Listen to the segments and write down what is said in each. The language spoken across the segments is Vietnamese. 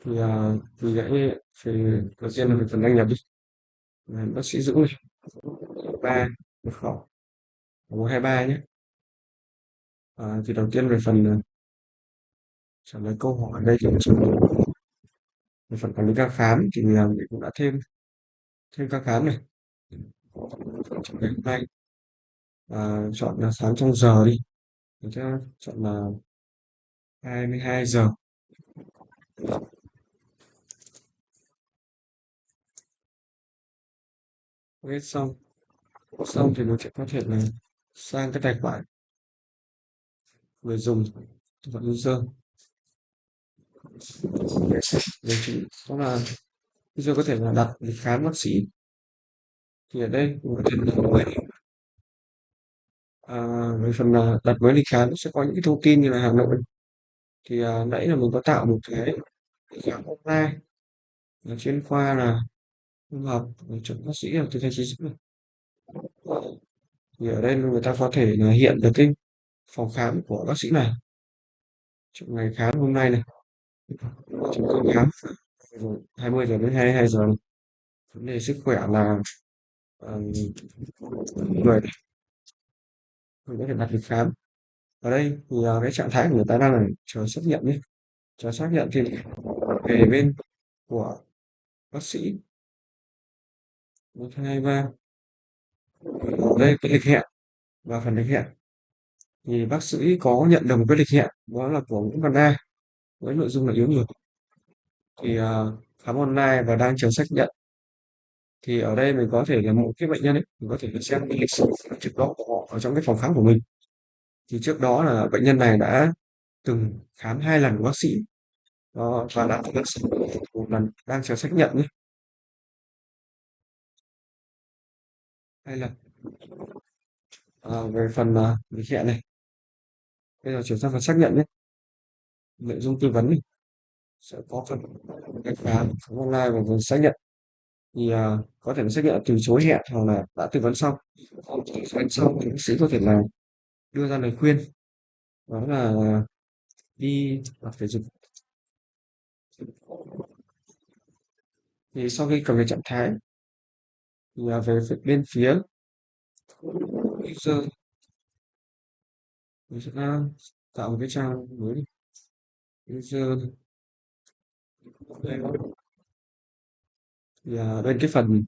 Thì đầu tiên là về phần đăng nhập đi. Bác sĩ Dũng này, ba mật khẩu 123 nhé. Thì đầu tiên về phần trả lời câu hỏi ở đây thì về phần quản lý ca khám thì mình cũng đã thêm thêm ca khám này. Trong ngày hôm nay chọn là sáng trong giờ đi. Mình sẽ chọn là 22 giờ. Ok, xong thì mình sẽ có thể là sang cái tài khoản người dùng, tài khoản user. Điều chỉnh đó là user có thể là đặt lịch khám bác sĩ. Thì ở đây mình có thể đặt mới về phần đặt mới lịch khám sẽ có những cái thông tin như là Hà Nội. Thì nãy là mình có tạo một cái lịch khám online ở chuyên khoa là hô hấp chuẩn bác sĩ từ thanh trí này. Thì ở đây người ta có thể là hiện được cái phòng khám của bác sĩ này trong ngày khám hôm nay này, trong giờ khám 20 giờ đến 22 giờ này. Vấn đề sức khỏe là người mình có thể đặt lịch khám. Ở đây thì cái trạng thái của người ta đang là chờ xác nhận nhé, chờ xác nhận thì về bên của bác sĩ. Một hai ba, ở đây cái lịch hẹn và phần lịch hẹn thì bác sĩ có nhận được một cái lịch hẹn đó là của Nguyễn Văn A với nội dung là yếu nhược. Thì khám online và đang chờ xác nhận. Thì ở đây mình có thể là một cái bệnh nhân ấy, mình có thể xem cái lịch sử trước đó của họ ở trong cái phòng khám của mình. Thì trước đó là bệnh nhân này đã từng khám 2 lần của bác sĩ. Đó, và đã từng bác sĩ một lần đang chờ xác nhận nhé, 2 lần. Về phần lịch hẹn này, bây giờ chuyển sang phần xác nhận nhé. Nội dung tư vấn này sẽ có phần cách khám online và phần xác nhận. Thì có thể là xác nhận từ chối hẹn hoặc là đã tư vấn xong. Không tư vấn xong thì bác sĩ có thể là đưa ra lời khuyên, đó là đi tập thể dục. Thì sau khi cập nhật trạng thái thì về bên phía user mình sẽ tạo một cái trang mới. User thì bên cái phần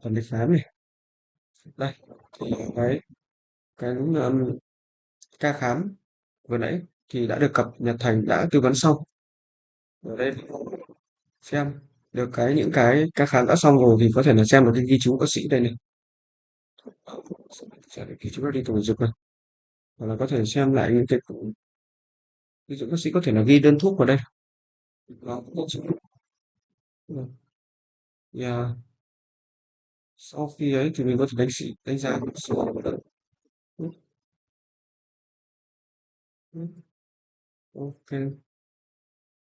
lịch khám này đây, thì cái ca khám vừa nãy thì đã được cập nhật thành đã tư vấn xong. Ở đây thì xem được những cái ca khám đã xong rồi thì có thể là xem được cái ghi chú bác sĩ đây này. Sẽ ghi chú các đi tổng dục này, hoặc là có thể xem lại những cái ví dụ bác sĩ có thể là ghi đơn thuốc vào đây. Đó, yeah. Sau khi ấy thì mình có thể đánh giá một số ok.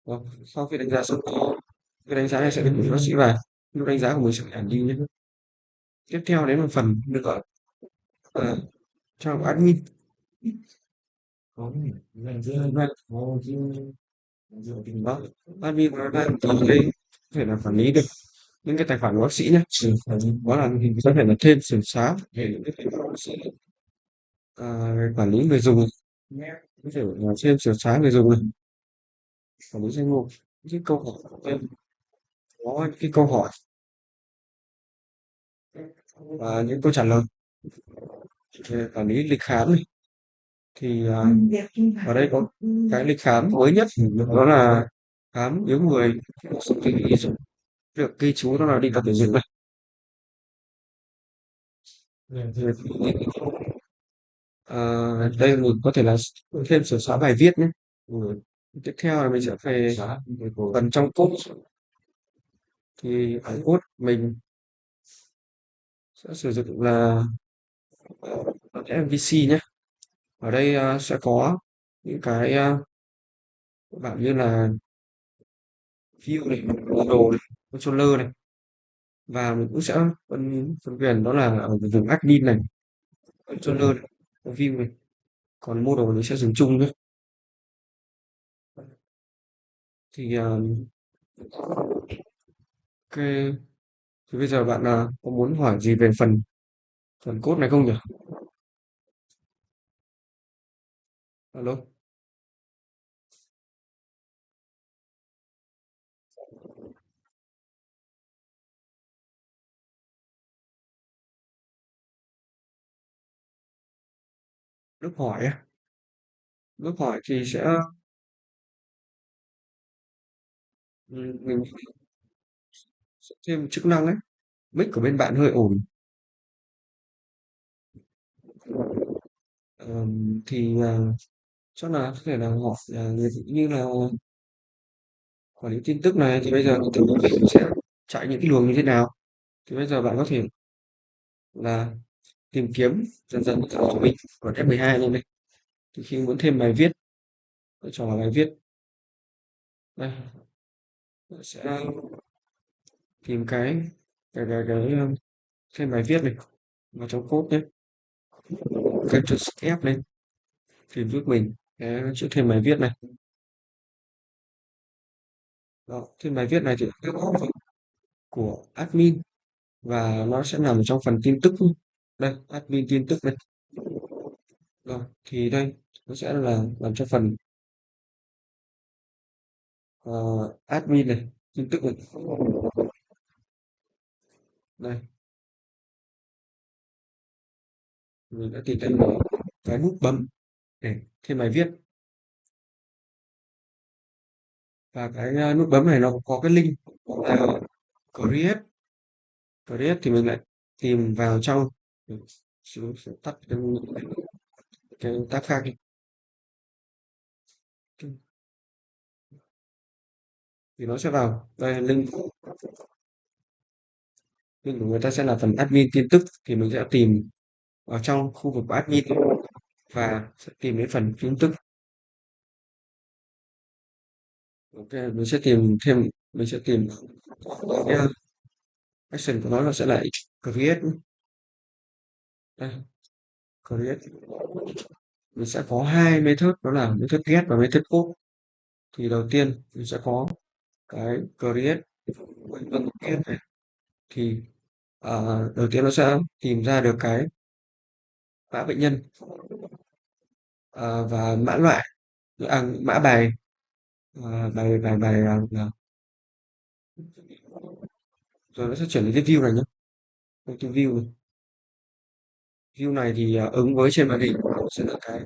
Vâng, sau khi đánh giá xong thì cái đánh giá này sẽ được gửi bác sĩ và lúc đánh giá của mình sẽ ảnh đi nhé. Tiếp theo đến một phần nữa là trang admin. Đó, admin của nó đang thì đây có thể là quản lý được những cái tài khoản của bác sĩ nhé. Đó là thì có thể là thêm sửa xóa về những cái tài khoản bác sĩ, quản lý người dùng, có thể là thêm sửa xóa người dùng này, quản lý danh mục, những câu hỏi có những cái câu hỏi và những câu trả lời về quản lý lịch khám này. Thì ở đây có cái lịch khám mới nhất đó là khám yếu người, được ghi chú đó là đi tập thể dục này. Đây mình có thể là thêm sửa xóa bài viết nhé. Tiếp theo là mình sẽ về phần trong code. Thì ở code mình sẽ sử dụng là MVC nhé. Ở đây sẽ có những cái bạn như là view này, model này, controller này, và mình cũng sẽ phân quyền đó là ở vùng admin này, controller này, view này, còn model mình sẽ dùng chung nhé. thì ok, thì bây giờ bạn có muốn hỏi gì về phần phần code này không nhỉ? Alo, lúc hỏi á, lúc hỏi thì sẽ mình sẽ thêm chức năng ấy. Mic của bên bạn hơi ồn. Thì chắc là có thể là hỏi là ví dụ như là quản lý tin tức này thì bây giờ tình hình sẽ chạy những cái luồng như thế nào, thì bây giờ bạn có thể là tìm kiếm dần dần cho mình còn F12 luôn đây. Thì khi muốn thêm bài viết, tôi cho vào bài viết đây, sẽ tìm cái thêm bài viết này vào trong code nhé, Ctrl F lên tìm giúp mình cái chữ thêm bài viết này. Đó, thêm bài viết này thì các bộ phận của admin và nó sẽ nằm trong phần tin tức đây, admin tin tức đây. Rồi thì đây nó sẽ là làm cho phần admin này, tin tức này. Đây mình đã tìm thấy một cái nút bấm để thêm bài viết, và cái nút bấm này nó có cái link là create. Create thì mình lại tìm vào trong, sẽ tắt cái tab khác đi, thì nó sẽ vào đây. Link của người ta sẽ là phần admin tin tức, thì mình sẽ tìm ở trong khu vực của admin và sẽ tìm đến phần tin tức. Ok, mình sẽ tìm thêm, mình sẽ tìm cái action của nó sẽ là create đây, create. Mình sẽ có hai method, đó là method get và method post. Thì đầu tiên mình sẽ có cái create vân get này, thì đầu tiên nó sẽ tìm ra được cái mã bệnh nhân và mã loại, mã bài, bài bài bài rồi nó sẽ chuyển đến cái view này nhé. Cái view này, view này thì ứng với trên màn hình nó sẽ là cái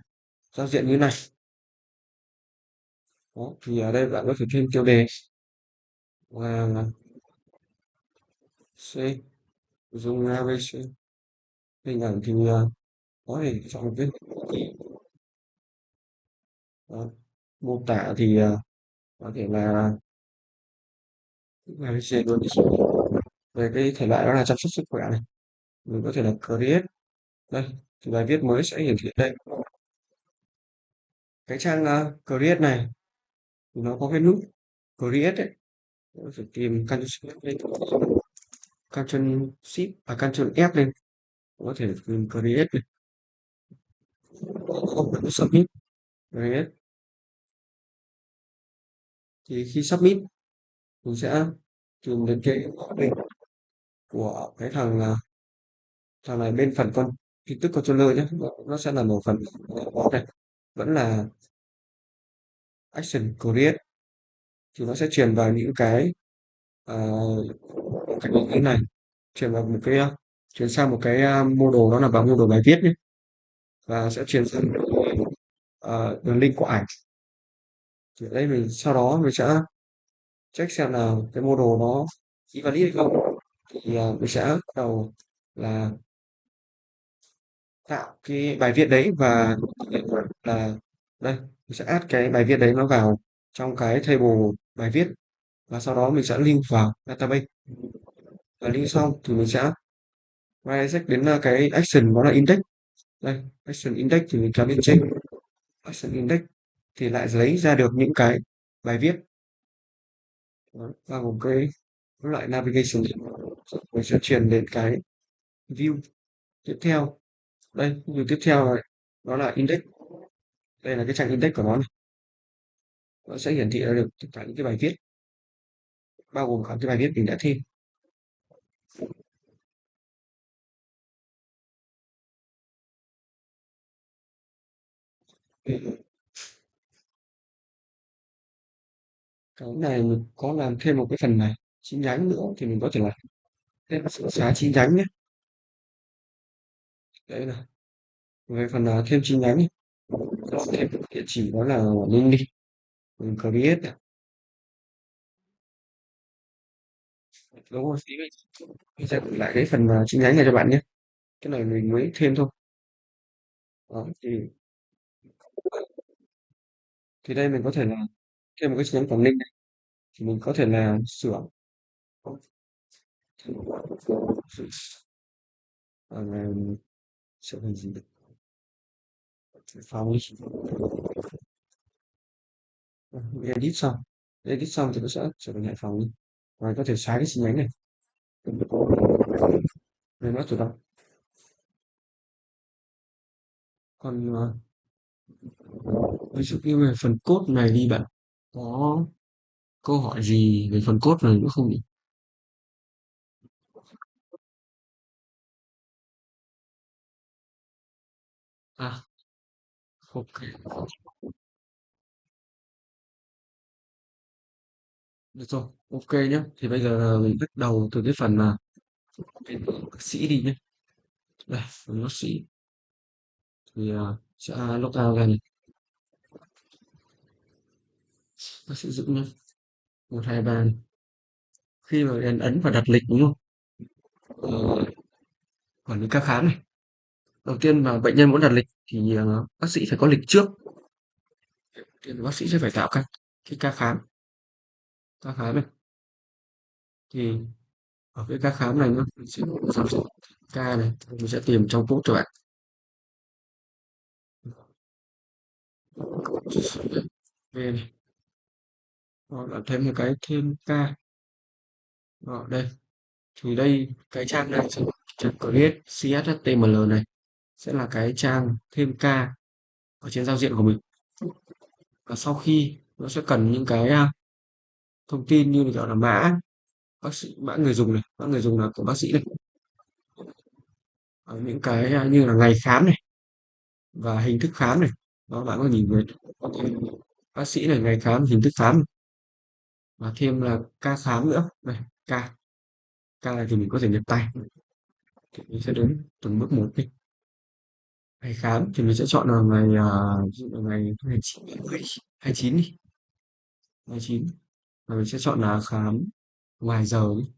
giao diện như này. Đó, thì ở đây bạn có thể thêm tiêu đề và C, dùng ABC. Hình ảnh thì có thể chọn một cái đó. Mô tả thì có thể là ABC luôn. Về cái thể loại đó là chăm sóc sức khỏe này, mình có thể là create đây, thì bài viết mới sẽ hiển thị đây. Cái trang create này thì nó có cái nút create ấy, có thể tìm Ctrl Shift lên, Ctrl Shift và Ctrl F lên, có thể tìm create này, không phải submit. Create thì khi submit mình sẽ tìm đến cái bên của cái thằng này, bên phần con tin tức controller nhé, nó sẽ là một phần bot này, vẫn là action create, thì nó sẽ truyền vào những cái như thế này, truyền vào một cái truyền sang một cái model, đó là vào model bài viết nhé, và sẽ truyền sang đường link của ảnh. Thì ở đây mình sau đó mình sẽ check xem là cái model nó valid hay không, thì mình sẽ bắt đầu là tạo cái bài viết đấy, và là đây mình sẽ add cái bài viết đấy nó vào trong cái table bài viết, và sau đó mình sẽ link vào database. Và link xong thì mình sẽ quay sách đến cái action, đó là index. Đây, action index thì mình chọn bên trên action index, thì lại lấy ra được những cái bài viết đó, và một cái loại navigation. Mình sẽ truyền đến cái view tiếp theo. Đây, view tiếp theo này, đó là index. Đây là cái trang index của nó này. nó sẽ hiển thị ra được tất cả những cái bài viết, bao gồm cả cái bài viết mình đã thêm. Cái này mình có làm thêm một cái phần này chi nhánh nữa thì mình có thể là thêm sự xóa chi nhánh nhé. Đấy là về phần thêm chi nhánh ấy, thêm địa chỉ đó là link đi, mình create này. Đúng rồi, tí mình sẽ gửi lại cái phần chi nhánh này cho bạn nhé. Cái này mình mới thêm thôi. Đó, thì đây mình có thể là thêm một cái chi nhánhของlink này thì mình có thể là sửa ờ, sửa thành gì được phòng edit xong thì nó sẽ trở thành Hải Phòng đi. Rồi có thể xóa cái chi nhánh này nên nó tự động. Còn ví dụ như về phần code này đi bạn có câu hỏi gì về phần code này nữa không nhỉ? À, ok, được rồi, ok nhé. Thì bây giờ mình bắt đầu từ cái phần là cái bác sĩ đi nhé. Đây, phần bác sĩ thì sẽ log out ra này, bác sĩ Dũng nhé. 123 này. Khi mà ấn vào đặt lịch đúng không? Ờ, quản lý ca khám này. Đầu tiên mà bệnh nhân muốn đặt lịch thì bác sĩ phải có lịch trước. Thì bác sĩ sẽ phải tạo cái ca khám này. Thì ở cái ca khám này nhá, mình sẽ giao diện ca này, mình sẽ tìm trong code cho bạn. Về này, rồi bạn thêm một cái thêm ca. Rồi đây, thì đây cái trang này sẽ trang create CSHTML này sẽ là cái trang thêm ca ở trên giao diện của mình. Và sau khi nó sẽ cần những cái thông tin như kiểu là mã bác sĩ, mã người dùng này, mã người dùng là của bác sĩ này, những cái như là ngày khám này và hình thức khám này. Đó bạn có nhìn về bác sĩ này, ngày khám, hình thức khám và thêm là ca khám nữa. Đây, ca ca này thì mình có thể nhập tay. Thì mình sẽ đến từng bước một đi. Ngày khám thì mình sẽ chọn là ngày ví dụ là ngày 29 29 đi, 29 và mình sẽ chọn là khám ngoài giờ đi.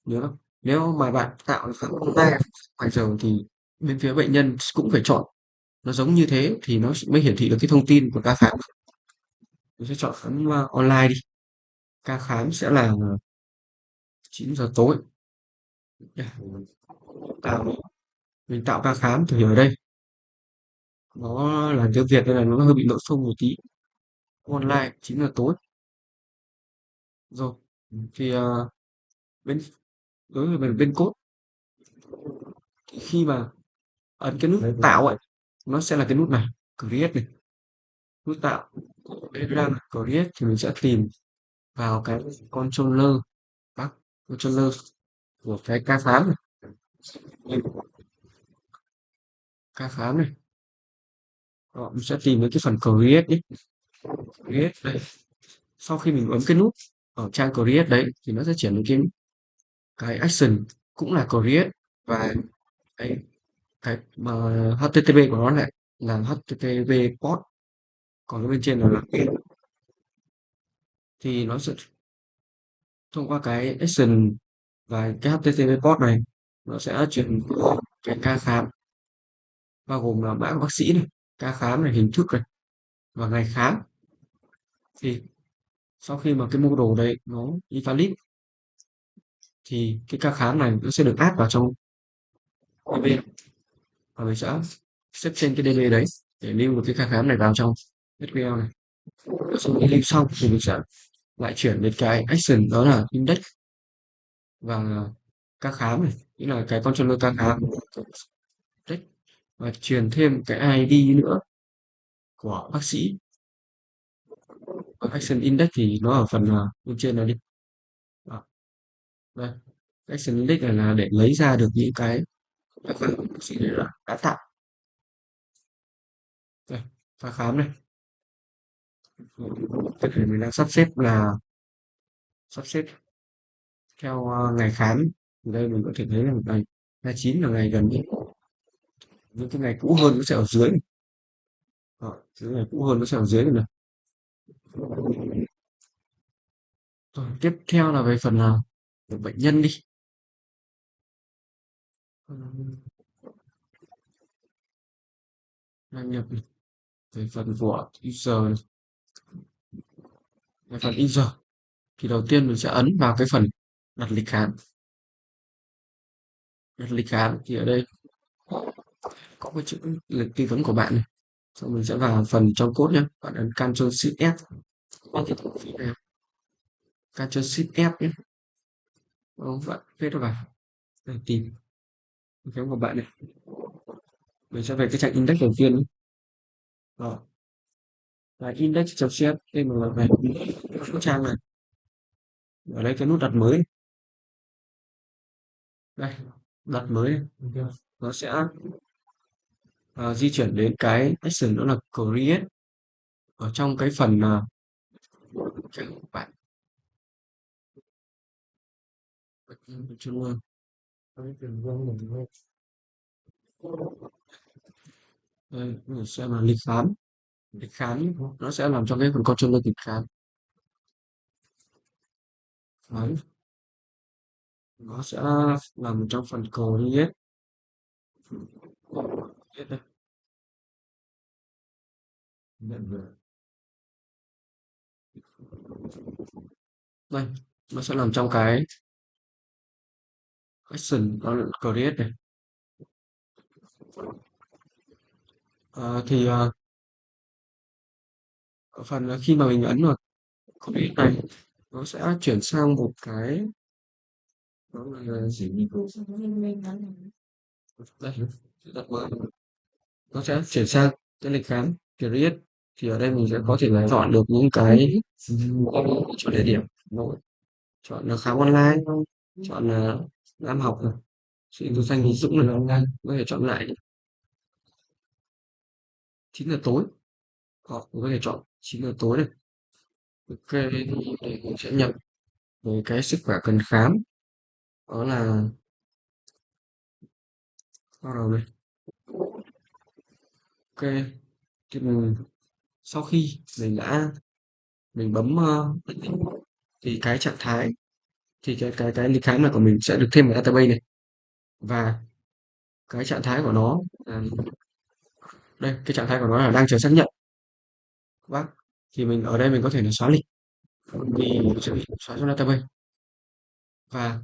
Nhớ không? Nếu mà bạn tạo được khám online ngoài giờ thì bên phía bệnh nhân cũng phải chọn nó giống như thế thì nó mới hiển thị được cái thông tin của ca khám. Mình sẽ chọn khám online đi. Ca khám sẽ là 9 giờ tối. Đây, tạo mình tạo ca khám thì ở đây nó là tiếng Việt nên là nó hơi bị lộn xộn một tí. Online 9 giờ tối rồi. Thì bên đối với bên code thì khi mà ấn cái nút tạo ấy nó sẽ là cái nút này, create này, nút tạo. Đây là create thì mình sẽ tìm vào cái controller, các controller của cái ca khám này. Đây, ca khám này. Đó, mình sẽ tìm đến cái phần create ấy. Create đây. Sau khi mình bấm cái nút ở trang create đấy thì nó sẽ chuyển đến cái action cũng là create và cái mà HTTP của nó lại là HTTP port, còn cái bên trên là in. Thì nó sẽ thông qua cái action và cái HTTP port này nó sẽ chuyển cái ca khám bao gồm là mã của bác sĩ này, ca khám này, hình thức này và ngày khám. Thì sau khi mà cái mô đồ đấy nó invalid thì cái ca khám này nó sẽ được add vào trong DB và mình sẽ xếp trên cái DB đấy để lưu được cái ca khám này vào trong SQL này. Sau khi lưu xong thì mình sẽ lại chuyển đến cái action đó là index và ca khám này, nghĩa là cái controller ca khám index, và truyền thêm cái ID nữa của bác sĩ. Action Index thì nó ở phần bên trên này đi. Đó, đây. Action Index này là để lấy ra được những cái tài khoản của bác sĩ đã tạo. Đây, pha khám này. Cái này mình đang sắp xếp theo ngày khám. Ở đây mình có thể thấy là ngày 29 là ngày gần nhất. Những cái ngày cũ hơn nó sẽ ở dưới này. Đó, những ngày cũ hơn nó sẽ ở dưới này. Rồi, tiếp theo là về phần của bệnh nhân đi. Đăng nhập này. Về phần của user này. Về phần user thì đầu tiên mình sẽ ấn vào cái phần đặt lịch khám. Đặt lịch khám thì ở đây có cái chữ lịch tư vấn của bạn này. Xong mình sẽ vào phần trong code nhé. Bạn ấn Ctrl Shift F. Bạn tiếp tục này. Ctrl Shift F nhé. Đó, bạn viết nó vào. Đây, tìm cái của bạn này. Mình sẽ về cái trang index đầu tiên. Đó. Là index.cs đây mình về cái trang này. Ở đây cái nút đặt mới. Đây, đặt mới. Nó sẽ di chuyển đến cái action đó là create ở trong cái phần cái của bạn. Đây, mình xem là lịch khám nó sẽ làm cho cái phần controller lịch khám. Đấy, nó sẽ nằm trong phần create. Đây, đây, nó sẽ nằm trong cái action đó là create này. Thì ở phần khi mà mình ấn vào create này nó sẽ chuyển sang một cái đó là gì đây đặt mới, nó sẽ chuyển sang cái lịch khám create. Thì ở đây mình sẽ có thể là chọn được những cái chọn địa điểm rồi, chọn là khám online, chọn là năm học này, sự kinh doanh lý dũng này, có thể chọn lại 9 giờ tối, hoặc có thể chọn 9 giờ tối này. Ok, thì để mình sẽ nhập về cái sức khỏe cần khám, đó là bắt đầu này. Ok, thì sau khi mình bấm thì cái trạng thái thì cái lịch khám này của mình sẽ được thêm vào database này, và cái trạng thái của nó đây, cái trạng thái của nó là đang chờ xác nhận bác. Thì mình ở đây mình có thể là xóa lịch vì nó sẽ bị xóa trong database. Và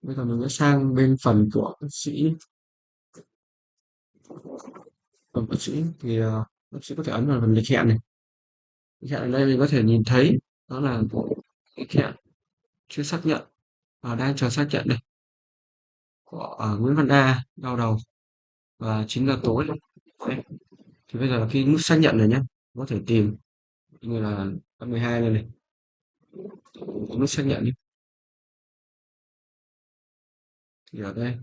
bây giờ mình sẽ sang bên phần của bác sĩ thì bác sĩ có thể ấn vào phần lịch hẹn này. Lịch hẹn ở đây mình có thể nhìn thấy đó là lịch hẹn chưa xác nhận và đang chờ xác nhận này của Nguyễn Văn A đau đầu và 9 giờ tối. Đấy. Thì bây giờ khi nút xác nhận này nhé, có thể tìm như là tháng 12 này này, nút xác nhận đi. Thì ở đây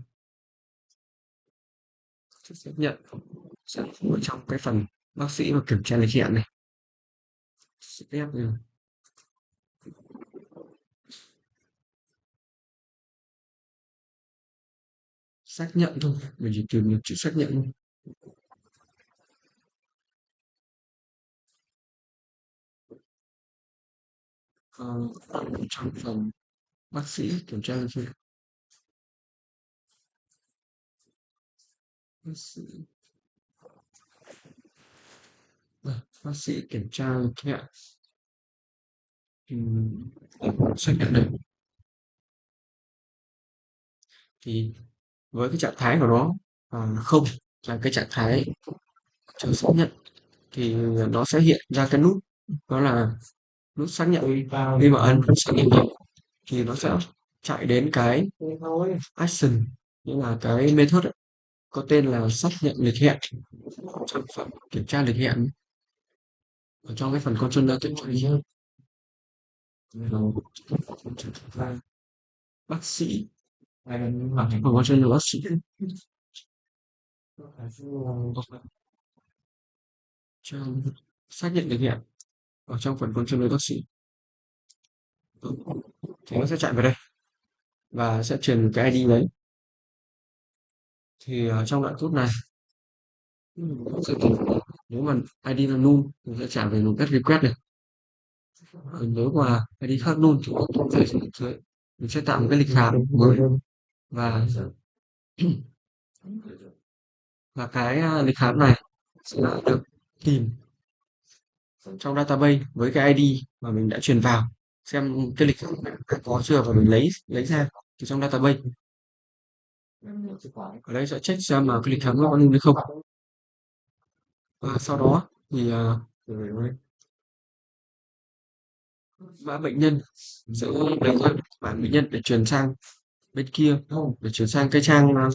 xác nhận sẽ ở trong cái phần bác sĩ và kiểm tra lịch hẹn này. Step này. Xác nhận thôi, mình chỉ tìm được chữ xác nhận thôi. Trong phần bác sĩ kiểm tra lịch hẹn, bác sĩ, bác sĩ kiểm tra lịch hẹn. Xác nhận đây thì với cái trạng thái của nó không là cái trạng thái chờ xác nhận, thì nó sẽ hiện ra cái nút đó là nút xác nhận. Khi mà ấn nút xác nhận thì nó sẽ chạy đến cái action, như là cái method ấy, có tên là xác nhận lịch hẹn. Trong phần kiểm tra lịch hẹn ở trong cái phần controller kiểm tra lịch hẹn Và bác sĩ không có chuyên là bác sĩ trong xác nhận thực hiện ở trong phần con chuyên viên bác sĩ thì nó sẽ chạy vào đây và sẽ truyền cái ID đấy. Thì trong đoạn code này sẽ tìm nếu mà ID là null thì sẽ trả về một get request này. Nếu mà ID khác null thì mình sẽ tạo một cái lịch khám mới và cái lịch khám này sẽ được tìm trong database với cái ID mà mình đã truyền vào, xem cái lịch khám này đã có chưa và mình lấy ra từ trong database. Ở đây sẽ check xem mà cái lịch khám nó có null hay không. Và sau đó thì mã bệnh nhân sẽ lấy ra mã bệnh nhân để truyền sang bên kia, để chuyển sang cái trang đó,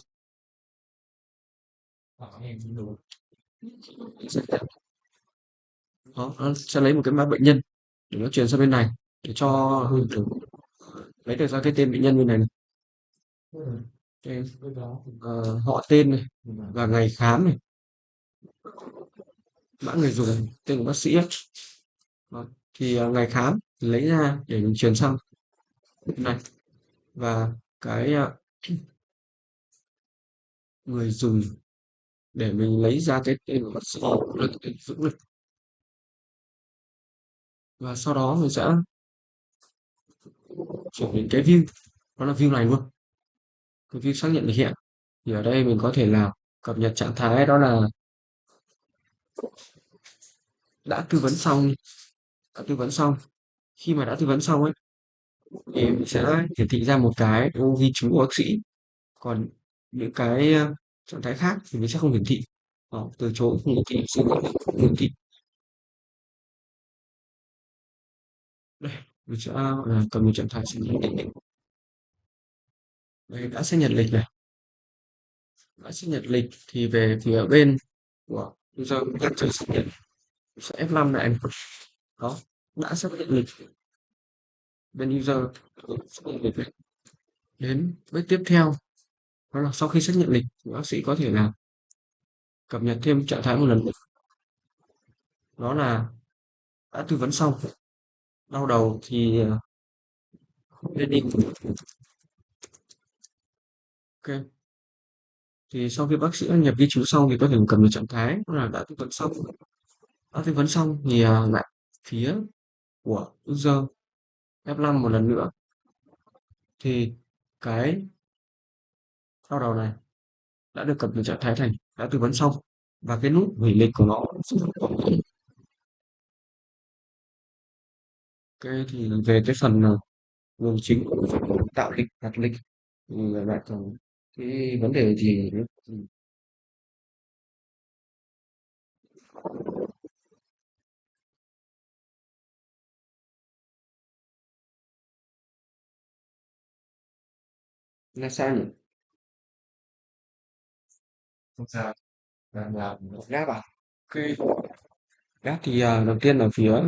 nó sẽ lấy một cái mã bệnh nhân để nó truyền sang bên này để cho để lấy được ra cái tên bệnh nhân bên này này. Cái, họ tên này và ngày khám này, mã người dùng, tên của bác sĩ ấy. Đó. Thì ngày khám thì lấy ra để mình truyền sang bên này và cái người dùng để mình lấy ra cái tên của bác sĩ là cái tên Dũng này. Và sau đó mình sẽ chuyển đến cái view, đó là view này luôn, cái view xác nhận thực hiện. Thì ở đây mình có thể là cập nhật trạng thái, đó là đã tư vấn xong, đã tư vấn xong. Khi mà đã tư vấn xong ấy thì mình sẽ hiển thị ra một cái ghi chú của bác sĩ, còn những cái trạng thái khác thì mình sẽ không hiển thị. Đó, từ chối không hiển thị, xin lỗi không hiển thị. Đây mình sẽ cập nhật trạng thái xác nhận lịch. Đây đã xác nhận lịch này, đã xác nhận lịch thì về phía bên của user đang chờ xác nhận sẽ F5 này. Đó, đã xác nhận lịch, bên user xác nhận lịch này. Đến bước tiếp theo đó là sau khi xác nhận lịch thì bác sĩ có thể là cập nhật thêm trạng thái một lần nữa, đó là đã tư vấn xong. Đau đầu thì lên đi. Ok, thì sau khi bác sĩ nhập ghi chú xong thì có thể cập nhật trạng thái, đó là đã tư vấn xong. Đã tư vấn xong thì lại phía của user F5 một lần nữa thì cái đau đầu này đã được cập nhật trạng thái thành đã tư vấn xong, và cái nút hủy lịch của nó sẽ không còn. Ok, thì về cái phần luồng chính của phần tạo lịch, đặt lịch thì lại còn cái vấn đề gì nữa? Là sao nhỉ? Không sao, là gáp à? Ok, gáp thì đầu tiên là phía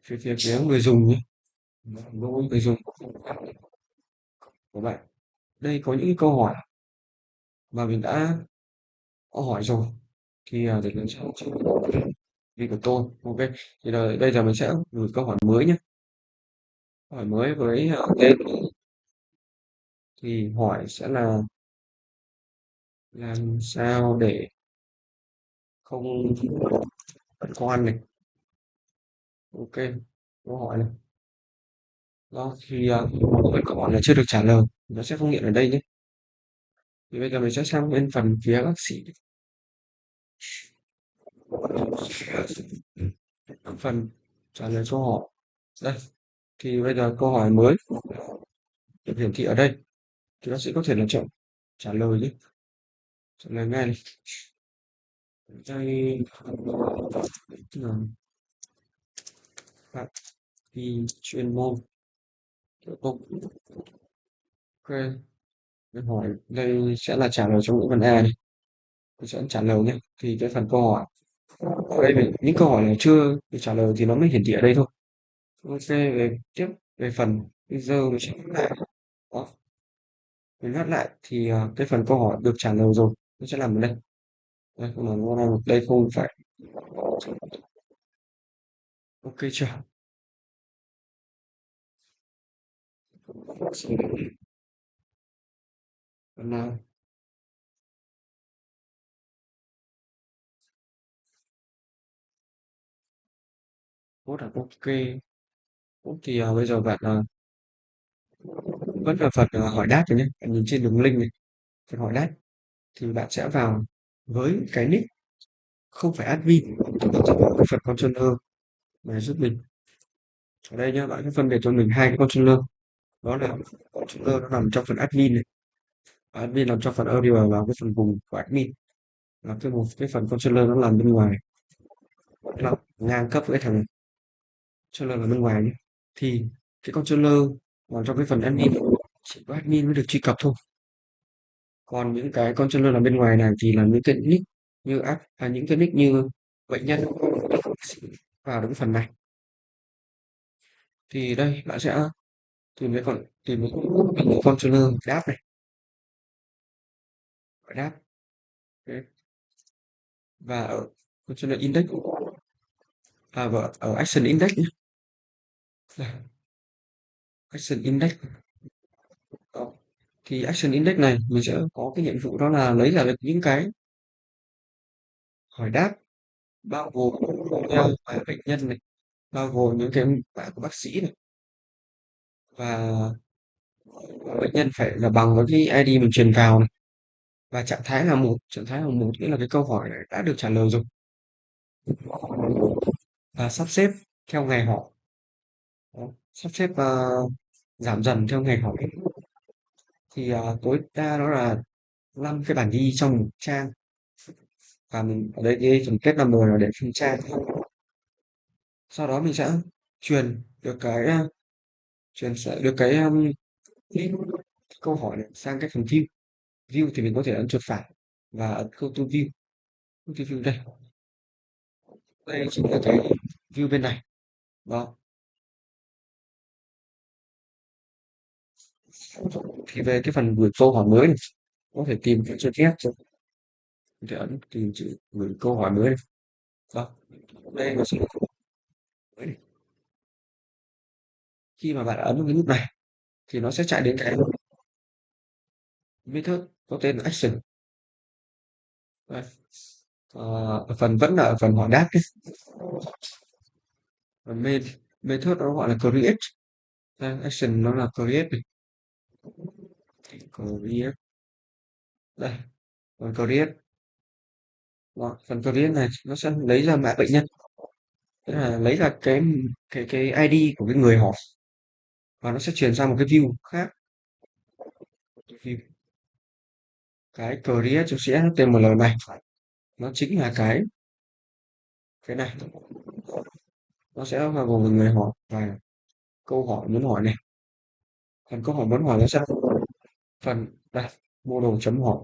phía phía, phía người dùng nhé, lỗi người dùng của bạn. Đây có những cái câu hỏi mà mình đã có hỏi rồi, thì để lần sau trong vì của tôi. Ok, thì bây giờ mình sẽ gửi câu hỏi mới nhé. Hỏi mới với tên thì hỏi sẽ là làm sao để không băn khoăn này. Ok, câu hỏi này. Đó thì một cái câu hỏi này chưa được trả lời, nó sẽ không hiện ở đây nhé. Thì bây giờ mình sẽ sang bên phần phía bác sĩ. Phần trả lời câu hỏi. Đây, thì bây giờ câu hỏi mới được hiển thị ở đây. Thì bác sĩ có thể là chọn trả lời nhé. Trả lời ngay này. Đây là phạm vi chuyên môn của công. Ok, câu hỏi đây sẽ là trả lời trong ngữ văn A này. Tôi sẽ trả lời nhé. Thì cái phần câu hỏi ở đây những câu hỏi này chưa được trả lời thì nó mới hiển thị ở đây thôi. Ok, về tiếp về phần bây giờ mình sẽ nhắc lại. Đó, mình nhắc lại thì cái phần câu hỏi được trả lời rồi. Mình sẽ làm ở đây. Đây, không làm ở đây không phải. Ok chưa? Phần nào? Code là ok. Code thì bây giờ bạn vẫn là phần hỏi đáp rồi nhé. Bạn nhìn trên đường link này, phần hỏi đáp thì bạn sẽ vào với cái nick không phải admin, bạn sẽ vào cái phần controller này giúp mình. Ở đây nhá, bạn sẽ phân biệt cho mình hai cái controller. Đó là controller nó nằm trong phần admin này, và admin nằm trong phần audio và cái phần vùng của admin. Và cái phần controller nó nằm bên ngoài, là ngang cấp với thằng controller là bên ngoài nhé. Thì cái controller nằm trong cái phần admin, chỉ có admin mới được truy cập thôi. Còn những cái controller là bên ngoài này thì là những cái nick như những cái nick như bệnh nhân vào đúng phần này. Thì đây bạn sẽ tìm cái controller đáp này, gọi đáp. Đấy. Và ở controller index và ở action index nhé. Đây, action index. Đó. Thì action index này mình sẽ có cái nhiệm vụ đó là lấy ra được những cái hỏi đáp bao gồm email và bệnh nhân này, bao gồm những cái mã của bác sĩ này, và bệnh nhân phải là bằng với cái ID mình truyền vào này, và trạng thái là một nghĩa là cái câu hỏi này đã được trả lời rồi, và sắp xếp theo ngày hỏi. Đó. Sắp xếp giảm dần theo ngày hỏi. Thì tối đa đó là 5 cái bản ghi trong một trang, và mình ở đây cái phần kết number là để phân trang. Sau đó mình sẽ truyền được truyền sẽ được link câu hỏi này sang cái phần view. View thì mình có thể ấn chuột phải và ấn go to view. Go to view đây. Đây chính là cái view bên này. Đó. Thì về cái phần gửi câu hỏi mới này, có thể tìm cái chữ S, có thể ấn tìm chữ gửi câu hỏi mới này. Đó. Đây là sự mới này. Khi mà bạn ấn vào cái nút này thì nó sẽ chạy đến cái method có tên là action. Đây. Ở phần vẫn là ở phần hỏi đáp đấy. Còn method nó gọi là create. Đây, action nó là create này. Create. Đây. Còn create. Đó. Phần create này nó sẽ lấy ra mã bệnh nhân. Tức là lấy ra cái ID của cái người hỏi, và nó sẽ truyền sang một cái view khác. View. Cái create chữ HTML này nó chính là cái này, nó sẽ bao gồm người hỏi và câu hỏi muốn hỏi này. Phần câu hỏi muốn hỏi nó sẽ phần đây, model chấm hỏi.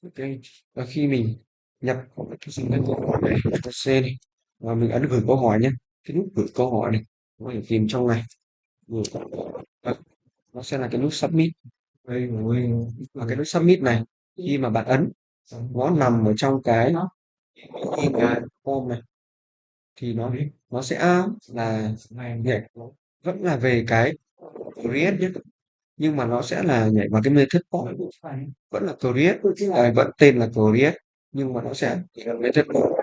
Ok, và khi mình nhập cái sinh cái câu hỏi này, C này, và mình ấn gửi câu hỏi nhé. Cái nút gửi câu hỏi này có thể tìm trong này, gửi câu hỏi. Đây, nó sẽ là cái nút submit. Đây rồi. Và cái nút submit này khi mà bạn ấn, nó nằm ở trong cái email form này, thì nó sẽ là nhảy, vẫn là về cái create nhé, nhưng mà nó sẽ là nhảy vào cái method post, vẫn là create, vẫn tên là create, nhưng mà nó sẽ là method post.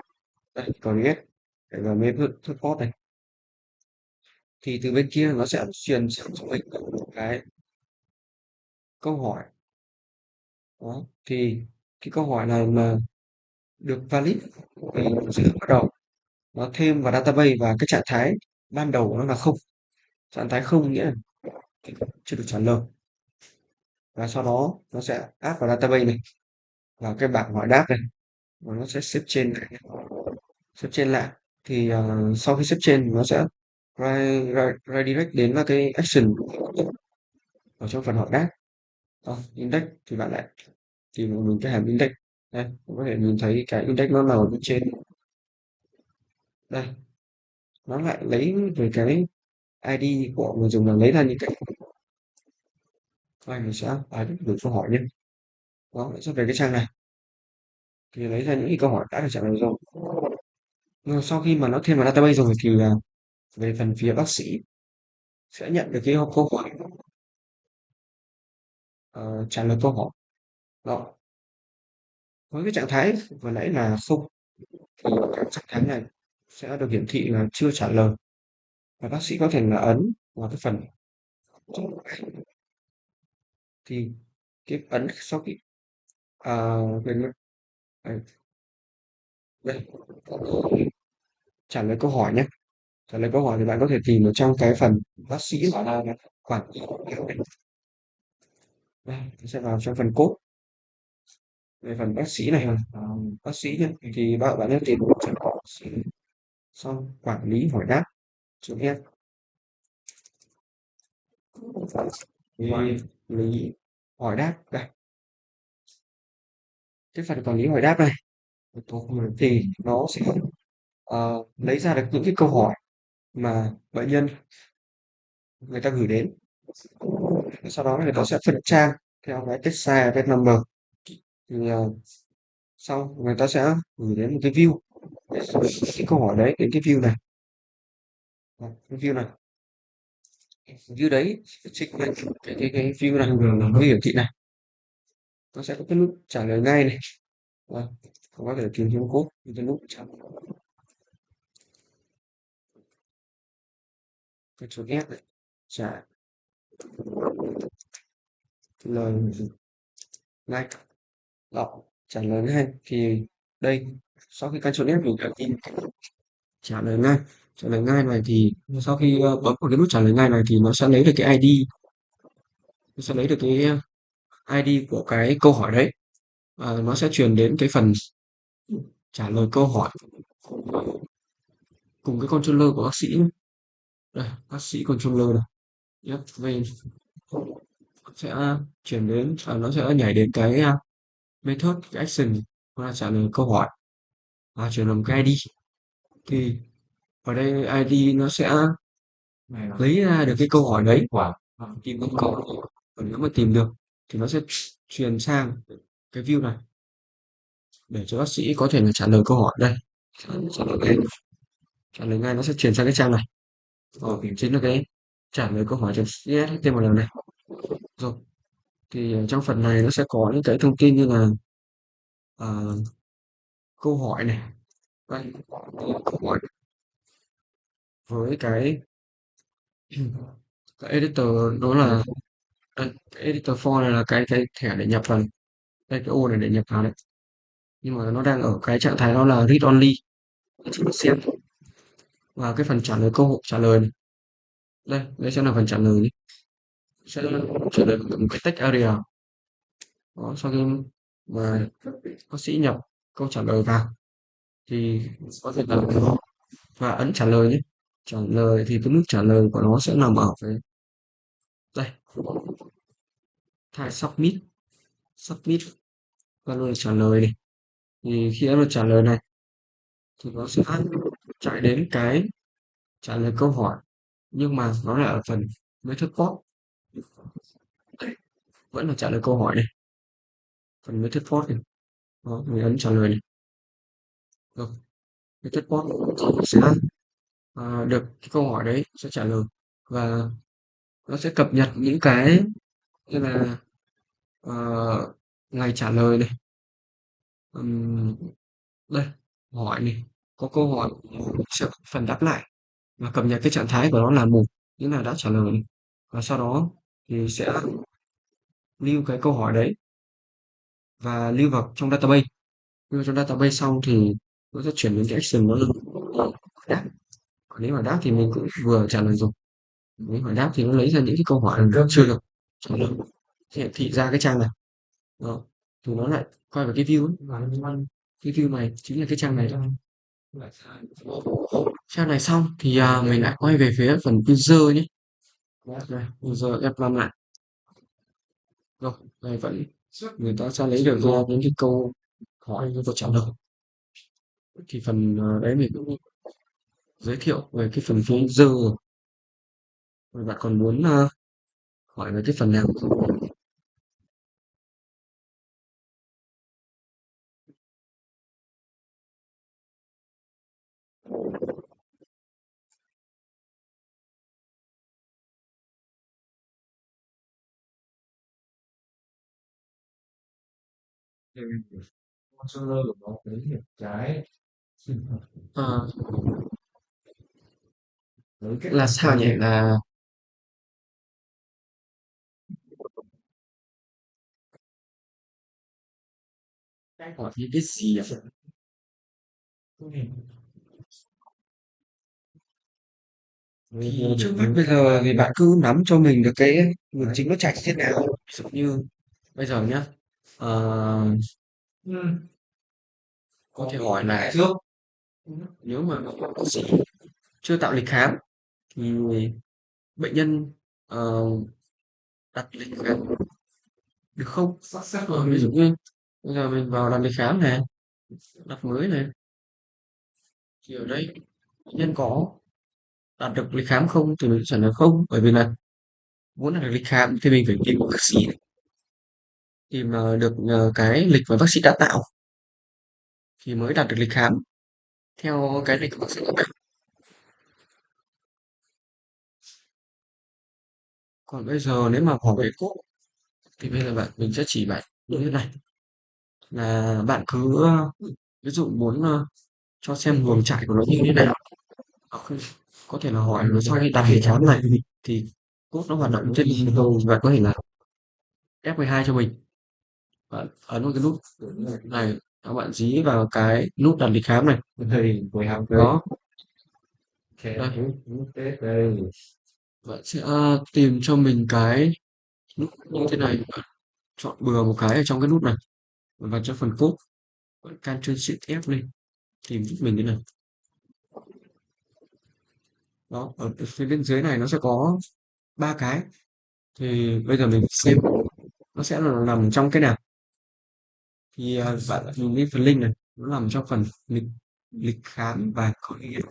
Đây, create để vào method post này, thì từ bên kia nó sẽ truyền sang cho mình cái câu hỏi. Đó. Thì cái câu hỏi này mà được valid thì nó sẽ bắt đầu nó thêm vào database, và cái trạng thái ban đầu của nó là không. Trạng thái không nghĩa là chưa được trả lời, và sau đó nó sẽ add vào database này, vào cái bảng hỏi đáp này, và nó sẽ xếp trên lại, xếp trên lại. Thì sau khi xếp trên nó sẽ redirect đến là cái action ở trong phần hỏi đáp. Index thì bạn lại tìm mình cái hàm index. Đây, có thể nhìn thấy cái index nó nằm ở bên trên đây. nó lại lấy về cái ID của người dùng, là lấy ra những cái mình sẽ đổi câu hỏi nhé. Đó, sẽ về cái trang này thì lấy ra những cái câu hỏi đã được trả lời rồi. Nhưng sau khi mà nó thêm vào database rồi thì về phần phía bác sĩ sẽ nhận được cái câu hỏi, trả lời câu hỏi đó. Với cái trạng thái vừa nãy là không, thì cái trạng thái này sẽ được hiển thị là chưa trả lời, và bác sĩ có thể là ấn vào cái phần thì cái ấn sau khi về đây, đây, trả lời câu hỏi nhé. Trả lời câu hỏi thì bạn có thể tìm ở trong cái phần bác sĩ và là quản lý. Đây, mình sẽ vào trong phần code về phần bác sĩ này, bác sĩ nhé, thì bạn bạn nên tìm trong bác sĩ, xong quản lý hỏi đáp chữ S, quản lý hỏi đáp đây. Cái phần quản lý hỏi đáp này thì nó sẽ lấy ra được những cái câu hỏi mà bệnh nhân người ta gửi đến, sau đó người ta sẽ phân trang theo cái text size text number, thì xong người ta sẽ gửi đến một cái view để cái câu hỏi đấy đến cái view này. Cái view này, view đấy trích lên cái view này là nó hiển thị này, nó sẽ có cái nút trả lời ngay này. Vâng, có thể tìm kiếm code cái nút cái chuột S này, trả lời ngay. Đó, trả lời ngay thì đây, sau khi căn chuột S mình đã tìm trả lời ngay. Trả lời ngay này thì sau khi bấm vào cái nút trả lời ngay này thì nó sẽ lấy được cái ID, nó sẽ lấy được cái ID của cái câu hỏi đấy, và nó sẽ truyền đến cái phần trả lời câu hỏi cùng cái controller của bác sĩ. Đây, bác sĩ controller này nhé, về sẽ chuyển đến nó sẽ nhảy đến cái method, cái action, hoặc là trả lời câu hỏi và chuyển làm cái ID. Thì ở đây ID nó sẽ lấy ra được cái câu hỏi đấy, tìm được câu hỏi, còn nếu mà tìm được thì nó sẽ truyền sang cái view này để cho bác sĩ có thể là trả lời câu hỏi đây. Trả lời ngay nó sẽ truyền sang cái trang này, chính là cái trả lời câu hỏi trên HTML này. Rồi thì trong phần này nó sẽ có những cái thông tin như là ờ, câu hỏi này, đây, câu hỏi với cái editor đó là đây, cái editor for này là cái thẻ để nhập vào này. Đây, cái ô này để nhập vào đấy, nhưng mà nó đang ở cái trạng thái đó là read only, chỉ có xem. Và cái phần trả lời câu hỏi trả lời này, đây sẽ là phần trả lời, sẽ trả lời bằng một cái text area. Đó, sau khi mà bác sĩ nhập câu trả lời vào thì có thể là và ấn trả lời nhé. Trả lời thì cái nút trả lời của nó sẽ nằm ở cái đây, thay submit, submit và lời trả lời này. Thì khi ấn vào trả lời này thì nó sẽ chạy đến cái trả lời câu hỏi, nhưng mà nó là ở phần method post. Đây, vẫn là trả lời câu hỏi này, phần method post này. Đó, mình ấn trả lời này. Rồi, method post sẽ được cái câu hỏi đấy sẽ trả lời, và nó sẽ cập nhật những cái như là ờ, ngày trả lời này. Ừm, đây, hỏi này, có câu hỏi sẽ phần đáp lại và cập nhật cái trạng thái của nó là một, nghĩa là đã trả lời này. Và sau đó thì sẽ lưu cái câu hỏi đấy và lưu vào trong database. Lưu vào trong database xong thì nó sẽ chuyển đến cái action đó là đáp. Còn nếu mà đáp thì mình cũng vừa trả lời rồi. Nếu hỏi đáp thì nó lấy ra những cái câu hỏi chưa được trả lời, hiển thị ra cái trang này. Đó, thì nó lại quay vào cái view ấy. Cái view này chính là cái trang này. Trang này xong thì mình lại quay về phía phần user nhé. Đây, user F5 lại. Rồi, đây vẫn người ta sẽ lấy được ra những cái câu hỏi, những câu trả lời. Thì phần đấy mình cũng giới thiệu về cái phần phím giờ rồi bạn còn muốn hỏi về cái phần nào không? Ừ. Controller của nó với một cái Ờ, là sao nhỉ? Là hỏi những cái gì ạ? Thì trước mắt bây giờ thì bạn cứ nắm cho mình được cái luồng chính nó chạy thế nào. Ví dụ như bây giờ nhá, ờ, có thể hỏi là trước nếu mà bác sĩ chưa tạo lịch khám thì bệnh nhân ờ, đặt lịch khám được không? Ví dụ như bây giờ mình vào đặt lịch khám này, đặt mới này, thì ở đây bệnh nhân có đặt được lịch khám không thì mình trả lời không, bởi vì là muốn đặt được lịch khám thì mình phải tìm bác sĩ, tìm được cái lịch mà bác sĩ đã tạo thì mới đặt được lịch khám theo cái lịch của bác sĩ đã tạo. Còn bây giờ nếu mà hỏi về cốt thì bây giờ mình sẽ chỉ bạn như thế này, là bạn cứ ví dụ muốn cho xem luồng chạy của nó như thế nào. Không, có thể là hỏi là sau khi đặt lịch khám này thì cốt nó hoạt động trên hình đầu, và có thể là F12 cho mình. Bạn ấn vào cái nút này, các bạn dí vào cái nút đặt lịch khám này. Đó, đây. Bạn sẽ tìm cho mình cái nút như thế này. Bạn chọn bừa một cái ở trong cái nút này và cho phần cốt. Bạn Ctrl Shift F lên, tìm giúp mình cái này. Đó, ở phía bên dưới này nó sẽ có ba cái. Thì bây giờ mình xem nó sẽ là nằm trong cái nào. Thì bạn nhìn cái phần link này, nó nằm trong phần lịch lịch khám và create.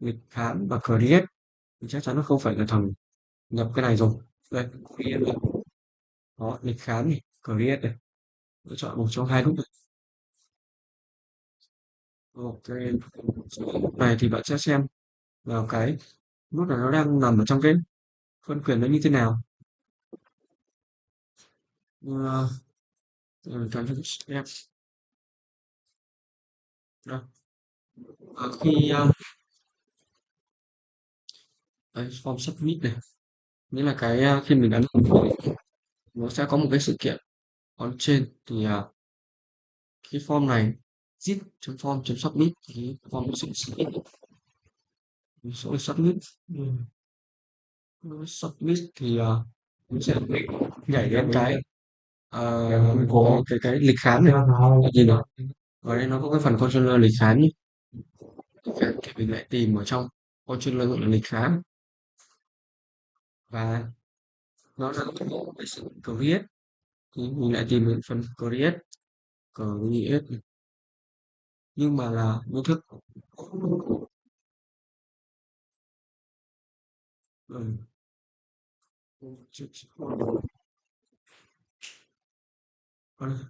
Lịch khám và create thì chắc chắn nó không phải là thằng nhập cái này rồi. Đây, create này. Đó, lịch khám này, create này. Tôi chọn một trong hai nút này. Ok, lúc này thì bạn sẽ xem vào cái nút là nó đang nằm ở trong cái phân quyền nó như thế nào. Ờ, Ctrl F. Đây. Khi đấy, form submit này, nghĩa là cái khi mình ấn nó sẽ có một cái sự kiện ở trên thì cái form này zip.form.submit thì form nó sẽ submit, số được submit. Submit thì mình sẽ nhảy đến cái cái lịch khám này. Bạn nhìn nào, ở đây nó có cái phần controller lịch khám nhé. Thì mình lại tìm ở trong controller gọi là lịch khám, và nó là cái sự create thì mình lại tìm đến phần create. Create nhưng mà là vô thức. Ừ.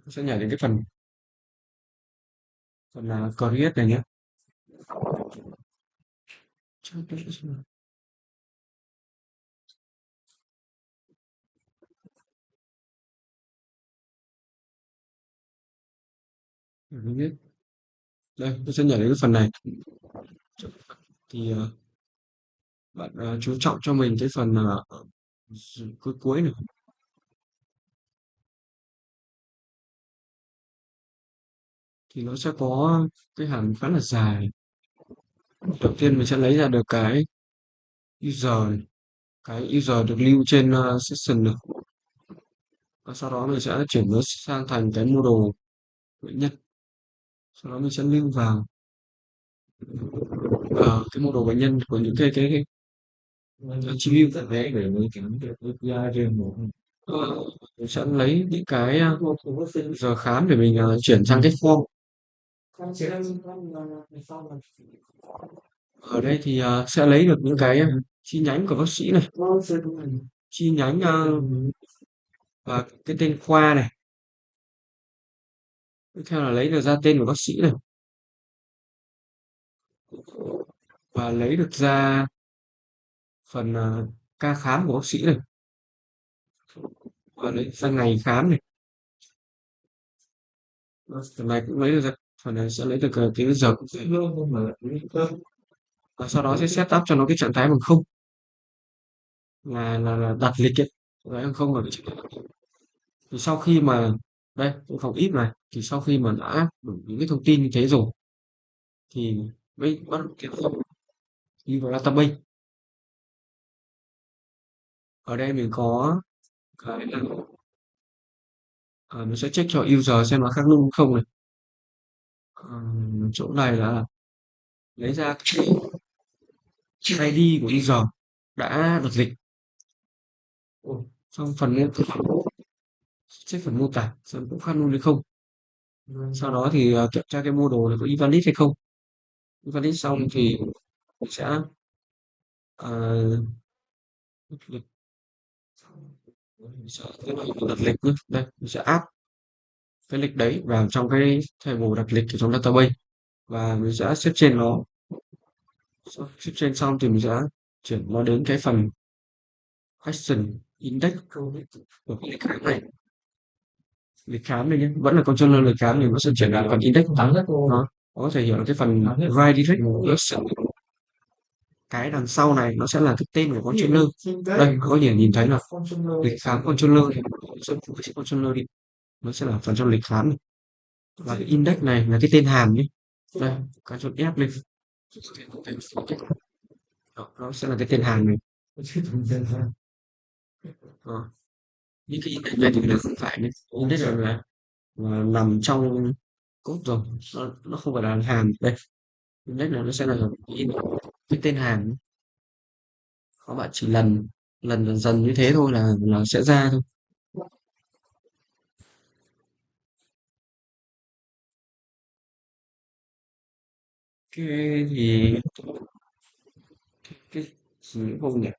Sẽ nhảy đến cái phần phần là create này nhé. Create. Đây, tôi sẽ nhảy đến cái phần này. Thì bạn chú trọng cho mình cái phần ở cuối cuối này. Thì nó sẽ có cái hàm khá là dài. Đầu tiên mình sẽ lấy ra được cái user này. Cái user được lưu trên session này. Và sau đó mình sẽ chuyển nó sang thành cái model bệnh nhân. Sau đó mình sẽ lưu vào cái model bệnh nhân của những cái chi view đấy để mình kiểm được API riêng của mình sẽ lấy những cái giờ khám để mình chuyển sang cái form. Ở đây thì sẽ lấy được những cái chi nhánh của bác sĩ này, chi nhánh và cái tên khoa này, tiếp theo là lấy được ra tên của bác sĩ này, và lấy được ra phần ca khám của bác sĩ này, và lấy ra ngày khám này. Phần này cũng lấy được ra, phần này sẽ lấy được cái giờ cụ thể, và sau đó sẽ set up cho nó cái trạng thái bằng không, là đặt lịch ấy, đấy, bằng không là cái trạng thái bằng không. Thì sau khi mà đây cái phòng ít này, thì sau khi mà đã đủ những cái thông tin như thế rồi thì mới bắt đầu tiến hành đi vào database. Ở đây mình có cái là nó sẽ check cho user xem nó khác đúng không này. Chỗ này là lấy ra cái ID của user đã đặt lịch. Xong phần mô tả, check phần mô tả xem cũng khác luôn hay không. Sau đó thì kiểm tra cái model này có invalid hay không. Invalid xong thì mình sẽ ờ, lịch, mình sẽ cái này mình đặt lịch nhé. Đây mình sẽ áp cái lịch đấy vào trong cái table đặt lịch ở trong database, và mình sẽ xếp trên nó. Xếp trên xong thì mình sẽ chuyển nó đến cái phần action index của cái lịch khám này. Lịch khám này nhé, vẫn là controller lịch khám thì nó sẽ chuyển đến phần index nó có thể hiểu là cái phần write direct action. Cái đằng sau này nó sẽ là cái tên của controller. Đây có thể nhìn thấy là lịch khám controller này, sẽ controller đi, nó sẽ là phần trong lịch khám này. Và cái index này là cái tên hàm nhé. Đây cái chốt F lên. Đó, nó sẽ là cái tên hàm này. Đó. Những cái index này thì là không phải nhé. Index là nằm trong code rồi, nó không phải là hàm. Đây index này nó sẽ là cái tên hàm. Các bạn chỉ lần lần dần dần như thế thôi là sẽ ra thôi. Cái thì cái gì nữa không nhỉ?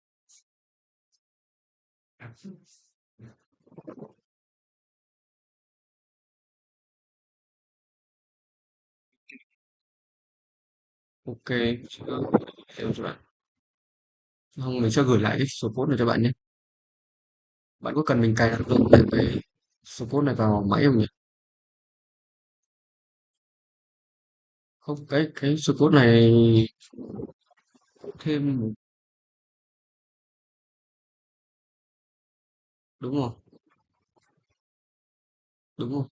Ok, hiểu cho bạn. Không, mình sẽ gửi lại cái số code này cho bạn nhé. Bạn có cần mình cài đặt luôn cái số code này vào máy không nhỉ? Không, cái số code này thêm, đúng không? Đúng không?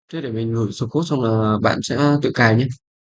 Thế để mình gửi số code xong là bạn sẽ tự cài nhé.